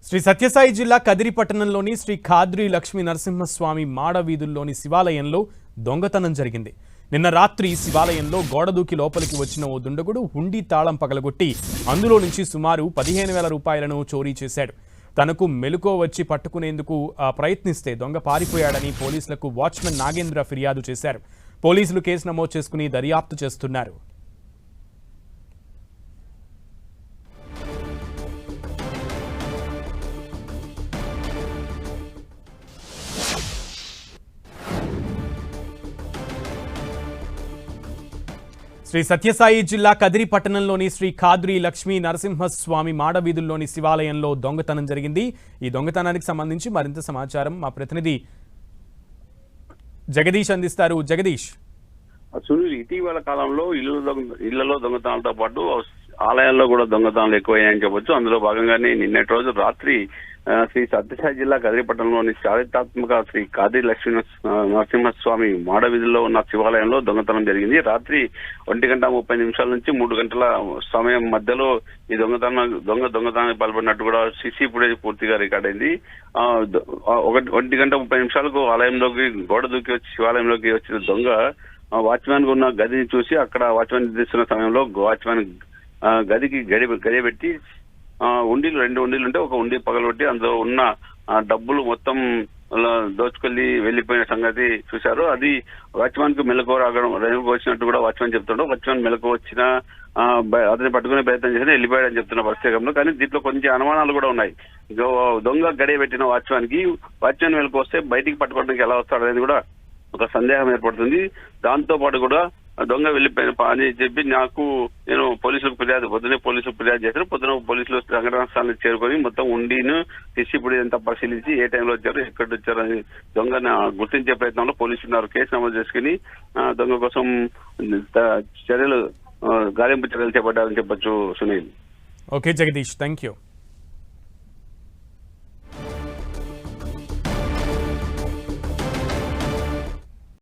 శ్రీ సత్యసాయి జిల్లా కదిరి పట్టణంలోని శ్రీ ఖాద్రి లక్ష్మీ నరసింహస్వామి మాడ వీధుల్లోని శివాలయంలో దొంగతనం జరిగింది. నిన్న రాత్రి శివాలయంలో గోడదూకి లోపలికి వచ్చిన ఓ దుండగుడు హుండీ తాళం పగలగొట్టి అందులో నుంచి సుమారు 15,000 రూపాయలను చోరీ చేశాడు. తనకు మెలుకో వచ్చి పట్టుకునేందుకు ప్రయత్నిస్తే దొంగ పారిపోయాడని పోలీసులకు వాచ్మెన్ నాగేంద్ర ఫిర్యాదు చేశారు. పోలీసులు కేసు నమోదు చేసుకుని దర్యాప్తు చేస్తున్నారు. శ్రీ సత్యసాయి జిల్లా కదిరి పట్టణంలోని శ్రీ ఖాద్రి లక్ష్మీ నరసింహస్వామి మాడ వీధుల్లోని శివాలయంలో దొంగతనం జరిగింది. ఈ దొంగతనానికి సంబంధించి మరింత సమాచారం మా ప్రతినిధి జగదీష్ అందిస్తారు. జగదీష్, సునీల్, ఇటీవల కాలంలో ఇళ్లలో దొంగతనాలతో పాటు ఆలయాల్లో కూడా దొంగతనాలు ఎక్కువయ్యాయని చెప్పొచ్చు. అందులో భాగంగానే నిన్నటి రోజు రాత్రి శ్రీ సత్యసాయి జిల్లా కదిరిపట్టణంలోని చారిత్రాత్మక శ్రీ ఖాద్రి లక్ష్మీ నరసింహస్వామి మాడ వీధుల్లో ఉన్న శివాలయంలో దొంగతనం జరిగింది. రాత్రి 1:30 నుంచి 3 గంటల సమయం మధ్యలో ఈ దొంగతనానికి పాల్పడినట్టు కూడా సీసీ ఫుటేజ్ పూర్తిగా రికార్డ్ అయింది. 1:30 ఆలయంలోకి గోడ దూకి వచ్చి శివాలయంలోకి వచ్చిన దొంగ వాచ్మెన్ ఉన్న గదిని చూసి అక్కడ వాచ్మెన్ నిర్దిస్తున్న సమయంలో వాచ్మెన్ గదికి గడిపెట్టి ఉండిలు 2 ఉండిలు ఉంటే ఒక ఉండి పగలగొట్టి అందులో ఉన్న డబ్బులు మొత్తం దోచుకెళ్లి వెళ్లిపోయిన సంగతి చూశారు. అది వాచ్మెన్ కు మెలకు వచ్చినట్టు కూడా వాచ్మెన్ చెప్తున్నాడు. వాచ్మెన్ మెలకు వచ్చిన అతన్ని పట్టుకునే ప్రయత్నం చేసినా వెళ్ళిపోయాడని చెప్తున్న పరిస్థితి. కానీ దీంట్లో కొంచెం అనుమానాలు కూడా ఉన్నాయి. దొంగ గడియ పెట్టిన వాచ్మెన్ మెలకు వస్తే బయటికి పట్టుకోవడానికి ఎలా వస్తాడనేది కూడా ఒక సందేహం ఏర్పడుతుంది. దాంతో పాటు కూడా దొంగ వెళ్లిపోయిన అని చెప్పి నేను పొద్దునే పోలీసులకు ఫిర్యాదు చేశాను. పొద్దున పోలీసులు సంఘటనా స్థలానికి చేరుకొని మొత్తం ఉండిను ఇప్పుడు ఎంత పరిశీలించి ఏ టైంలో వచ్చారు, ఎక్కడ వచ్చారు అని దొంగను గుర్తించే ప్రయత్నంలో పోలీసులు ఉన్నారు. కేసు నమోదు చేసుకుని దొంగ కోసం గాలింపు చర్యలు చేపట్టారని చెప్పొచ్చు. Sunil. Okay Jagadish, thank you.